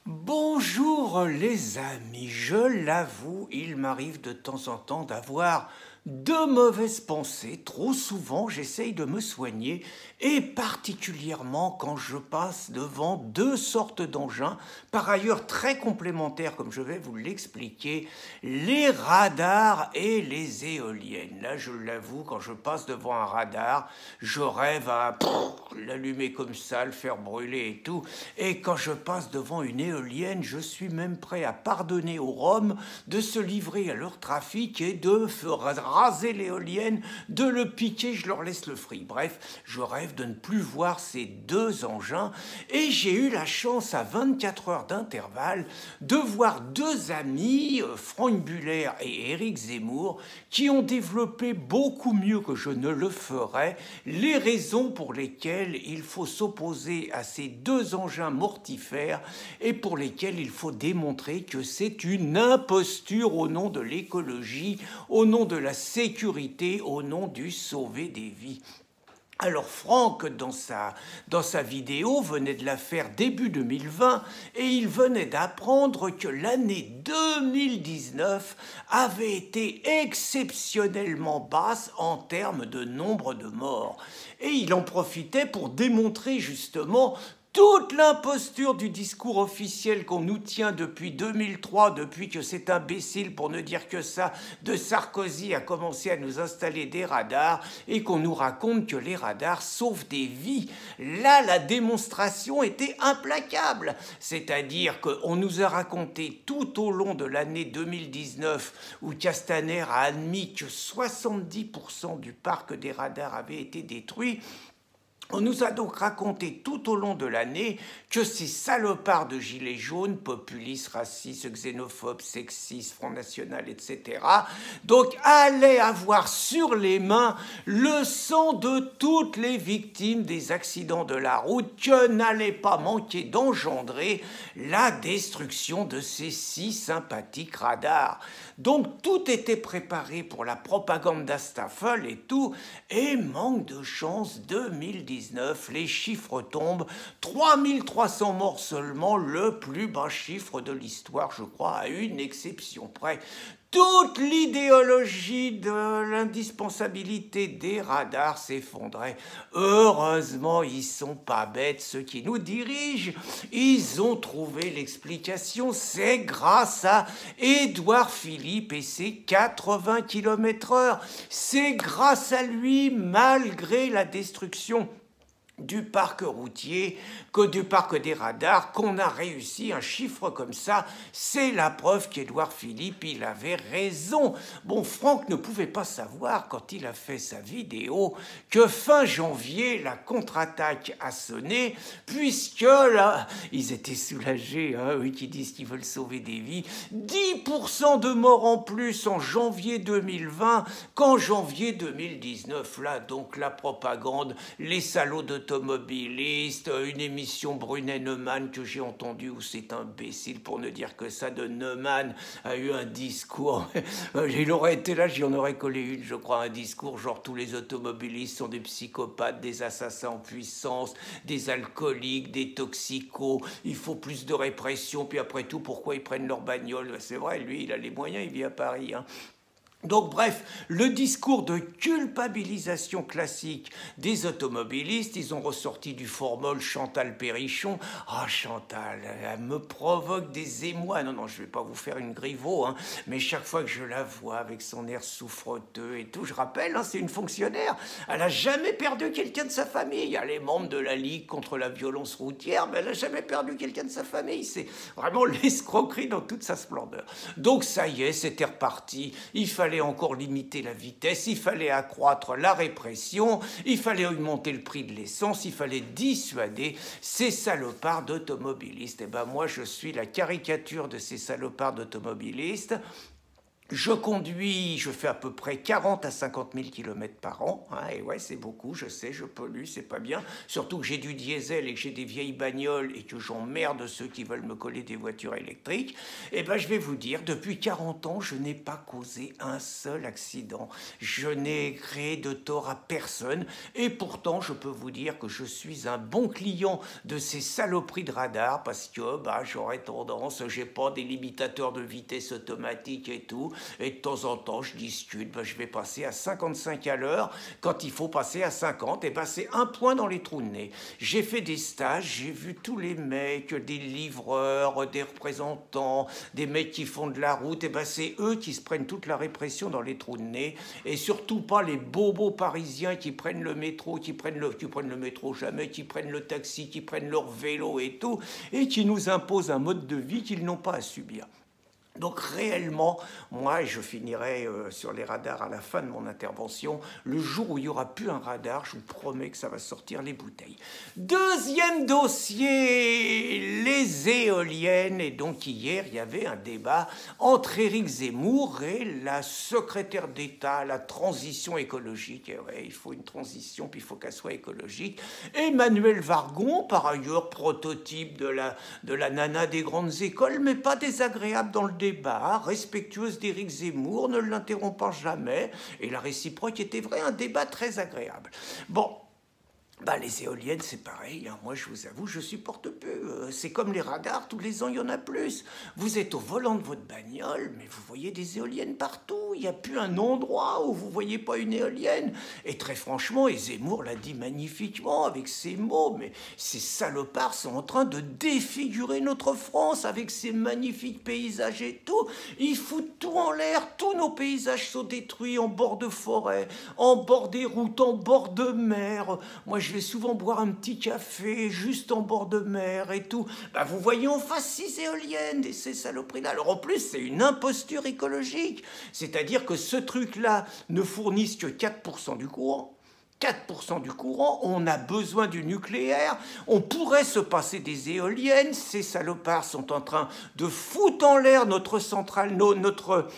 Bonjour les amis, je l'avoue, il m'arrive de temps en temps d'avoir de mauvaises pensées. Trop souvent, j'essaye de me soigner, et particulièrement quand je passe devant deux sortes d'engins, par ailleurs très complémentaires, comme je vais vous l'expliquer, les radars et les éoliennes. Là, je l'avoue, quand je passe devant un radar, je rêve à l'allumer comme ça, le faire brûler et tout. Et quand je passe devant une éolienne, je suis même prêt à pardonner aux Roms de se livrer à leur trafic et de raser l'éolienne, de le piquer, je leur laisse le free. Bref, je rêve de ne plus voir ces deux engins et j'ai eu la chance à 24 heures d'intervalle de voir deux amis, Franck Buller et Éric Zemmour, qui ont développé beaucoup mieux que je ne le ferais les raisons pour lesquelles il faut s'opposer à ces deux engins mortifères et pour lesquels il faut démontrer que c'est une imposture au nom de l'écologie, au nom de la sécurité, au nom du sauver des vies. Alors Franck, dans sa vidéo, venait de la faire début 2020 et il venait d'apprendre que l'année 2019 avait été exceptionnellement basse en termes de nombre de morts. Et il en profitait pour démontrer justement toute l'imposture du discours officiel qu'on nous tient depuis 2003, depuis que cet imbécile, pour ne dire que ça, de Sarkozy a commencé à nous installer des radars et qu'on nous raconte que les radars sauvent des vies. Là, la démonstration était implacable. C'est-à-dire qu'on nous a raconté tout au long de l'année 2019 où Castaner a admis que 70% du parc des radars avait été détruit. On nous a donc raconté tout au long de l'année que ces salopards de gilets jaunes, populistes, racistes, xénophobes, sexistes, Front National, etc., donc allaient avoir sur les mains le sang de toutes les victimes des accidents de la route que n'allait pas manquer d'engendrer la destruction de ces si sympathiques radars. Donc tout était préparé pour la propagande d'Astafel et tout, et manque de chance, 2019, les chiffres tombent, 3300 morts seulement, le plus bas chiffre de l'histoire, je crois, à une exception près. Toute l'idéologie de l'indispensabilité des radars s'effondrait. Heureusement, ils sont pas bêtes, ceux qui nous dirigent. Ils ont trouvé l'explication. C'est grâce à Édouard Philippe et ses 80 km/h. C'est grâce à lui, malgré la destruction du parc routier, que du parc des radars, qu'on a réussi un chiffre comme ça. C'est la preuve qu'Édouard Philippe, il avait raison. Bon, Franck ne pouvait pas savoir, quand il a fait sa vidéo, que fin janvier, la contre-attaque a sonné, puisque là, ils étaient soulagés, hein, eux qui disent qu'ils veulent sauver des vies, 10% de morts en plus en janvier 2020 qu'en janvier 2019. Là, donc, la propagande, les salauds d'automobilistes, une émission Brunet-Neumann que j'ai entendue où cet imbécile, pour ne dire que ça, de Neumann a eu un discours. Il aurait été là, j'y en aurais collé une, je crois, un discours genre tous les automobilistes sont des psychopathes, des assassins en puissance, des alcooliques, des toxicos, il faut plus de répression, puis après tout, pourquoi ils prennent leur bagnole? C'est vrai, lui, il a les moyens, il vit à Paris, hein. Donc bref, le discours de culpabilisation classique des automobilistes, ils ont ressorti du formol Chantal Perrichon. Ah, Chantal, elle me provoque des émois. Non, je vais pas vous faire une Griveaux, hein, mais chaque fois que je la vois avec son air souffreteux et tout, je rappelle, hein, c'est une fonctionnaire. Elle a jamais perdu quelqu'un de sa famille. Elle est membre de la Ligue contre la violence routière, mais elle a jamais perdu quelqu'un de sa famille. C'est vraiment l'escroquerie dans toute sa splendeur. Donc ça y est, c'était reparti. Il fallait encore limiter la vitesse, il fallait accroître la répression, il fallait augmenter le prix de l'essence, il fallait dissuader ces salopards d'automobilistes. Et ben moi, je suis la caricature de ces salopards d'automobilistes. Je conduis, je fais à peu près 40 à 50 000 km par an. Hein, et ouais, c'est beaucoup, je sais, je pollue, c'est pas bien. Surtout que j'ai du diesel et que j'ai des vieilles bagnoles et que j'emmerde ceux qui veulent me coller des voitures électriques. Eh ben, je vais vous dire, depuis 40 ans, je n'ai pas causé un seul accident. Je n'ai créé de tort à personne. Et pourtant, je peux vous dire que je suis un bon client de ces saloperies de radar parce que j'aurais tendance, j'ai pas des limitateurs de vitesse automatiques et tout. Et de temps en temps, je discute, je vais passer à 55 à l'heure. Quand il faut passer à 50, et c'est un point dans les trous de nez. J'ai fait des stages, j'ai vu tous les mecs, des livreurs, des représentants, des mecs qui font de la route, et c'est eux qui se prennent toute la répression dans les trous de nez, et surtout pas les bobos parisiens qui prennent le métro, qui prennent le métro jamais, qui prennent le taxi, qui prennent leur vélo et tout, et qui nous imposent un mode de vie qu'ils n'ont pas à subir. Donc réellement, moi, je finirai sur les radars à la fin de mon intervention. Le jour où il n'y aura plus un radar, je vous promets que ça va sortir les bouteilles. Deuxième dossier, les éoliennes. Et donc hier, il y avait un débat entre Éric Zemmour et la secrétaire d'État à la transition écologique. Et ouais, il faut une transition, puis il faut qu'elle soit écologique. Emmanuelle Wargon, par ailleurs prototype de la nana des grandes écoles, mais pas désagréable dans le débat, respectueuse d'Éric Zemmour, ne l'interrompt jamais, et la réciproque était vrai, un débat très agréable. Bon, les éoliennes, c'est pareil, hein. Moi, je vous avoue, je supporte peu. C'est comme les radars, tous les ans, il y en a plus. Vous êtes au volant de votre bagnole, mais vous voyez des éoliennes partout. Il n'y a plus un endroit où vous ne voyez pas une éolienne. Et très franchement, et Zemmour l'a dit magnifiquement avec ses mots, mais ces salopards sont en train de défigurer notre France avec ces magnifiques paysages et tout. Ils foutent tout en l'air. Tous nos paysages sont détruits en bord de forêt, en bord des routes, en bord de mer. Moi, je vais souvent boire un petit café juste en bord de mer et tout. Vous voyez en face 6 éoliennes et ces saloperies-là. Alors en plus, c'est une imposture écologique. C'est-à-dire que ce truc-là ne fournisse que 4% du courant. 4% du courant, on a besoin du nucléaire, on pourrait se passer des éoliennes, ces salopards sont en train de foutre en l'air notre centrale, notre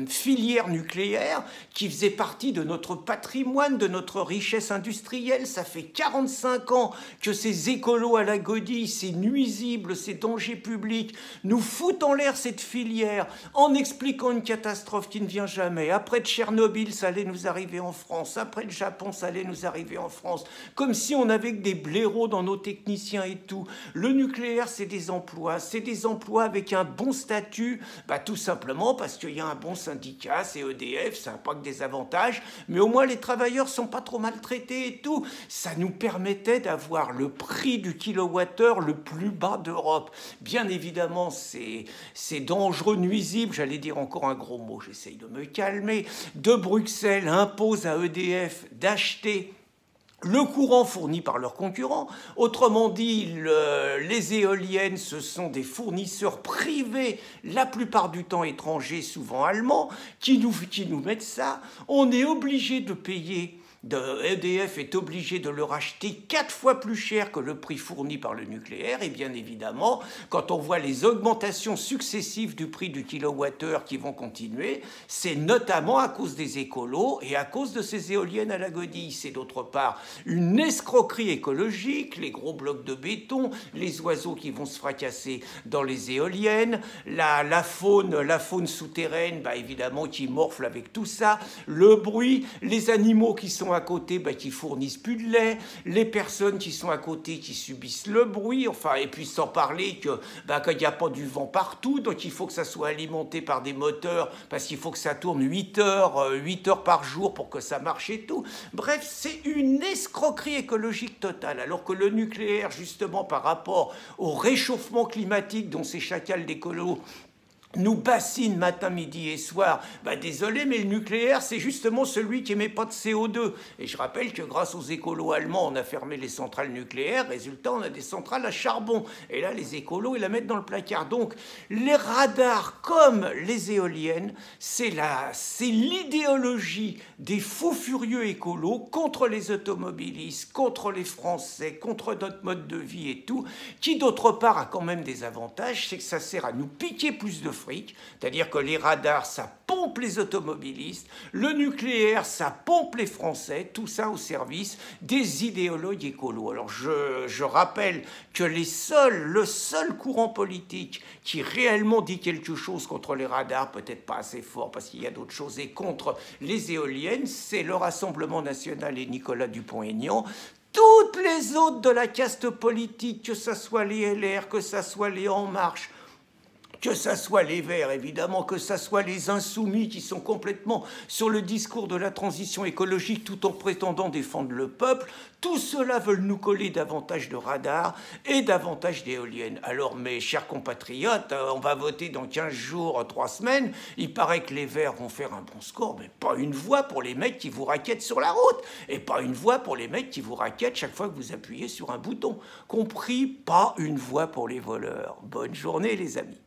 filière nucléaire qui faisait partie de notre patrimoine, de notre richesse industrielle. Ça fait 45 ans que ces écolos à la godille, ces nuisibles, ces dangers publics nous foutent en l'air cette filière en expliquant une catastrophe qui ne vient jamais. Après Tchernobyl, ça allait nous arriver en France. Après le Japon, ça allait nous arriver en France. Comme si on avait que des blaireaux dans nos techniciens et tout. Le nucléaire, c'est des emplois avec un bon statut. Tout simplement parce qu'il y a un bon syndicat, c'est EDF, ça n'a pas que des avantages, mais au moins les travailleurs sont pas trop maltraités et tout. Ça nous permettait d'avoir le prix du kilowattheure le plus bas d'Europe. Bien évidemment, c'est dangereux, nuisible, j'allais dire encore un gros mot, j'essaye de me calmer. De Bruxelles impose à EDF d'acheter le courant fourni par leurs concurrents. Autrement dit, les éoliennes, ce sont des fournisseurs privés, la plupart du temps étrangers, souvent allemands, qui nous mettent ça. On est obligé de payer. EDF est obligé de le racheter 4 fois plus cher que le prix fourni par le nucléaire. Et bien évidemment, quand on voit les augmentations successives du prix du kilowattheure qui vont continuer, c'est notamment à cause des écolos et à cause de ces éoliennes à la godille. C'est d'autre part une escroquerie écologique, les gros blocs de béton, les oiseaux qui vont se fracasser dans les éoliennes, la faune souterraine, évidemment, qui morfle avec tout ça, le bruit, les animaux qui sont à côté qui fournissent plus de lait, les personnes qui sont à côté qui subissent le bruit, et puis sans parler qu'il n'y a pas du vent partout, donc il faut que ça soit alimenté par des moteurs, parce qu'il faut que ça tourne 8 heures par jour pour que ça marche et tout. Bref, c'est une escroquerie écologique totale, alors que le nucléaire, justement, par rapport au réchauffement climatique dont ces chacals d'écolos nous bassine matin, midi et soir. Désolé, mais le nucléaire, c'est justement celui qui émet pas de CO2. Et je rappelle que grâce aux écolos allemands, on a fermé les centrales nucléaires. Résultat, on a des centrales à charbon. Et là, les écolos, ils la mettent dans le placard. Donc, les radars comme les éoliennes, c'est l'idéologie des fous furieux écolos contre les automobilistes, contre les Français, contre notre mode de vie et tout, qui d'autre part a quand même des avantages, c'est que ça sert à nous piquer plus de fric, c'est-à-dire que les radars, ça pompe les automobilistes, le nucléaire, ça pompe les Français, tout ça au service des idéologues écolos. Alors je rappelle que le seul courant politique qui réellement dit quelque chose contre les radars, peut-être pas assez fort parce qu'il y a d'autres choses, et contre les éoliennes, c'est le Rassemblement national et Nicolas Dupont-Aignan. Toutes les autres de la caste politique, que ce soit les LR, que ce soit les En Marche, que ça soit les Verts, évidemment, que ça soit les Insoumis qui sont complètement sur le discours de la transition écologique tout en prétendant défendre le peuple, tout cela veulent nous coller davantage de radars et davantage d'éoliennes. Alors, mes chers compatriotes, on va voter dans 15 jours, 3 semaines. Il paraît que les Verts vont faire un bon score, mais pas une voix pour les mecs qui vous raquettent sur la route, et pas une voix pour les mecs qui vous raquettent chaque fois que vous appuyez sur un bouton. Compris, pas une voix pour les voleurs. Bonne journée, les amis.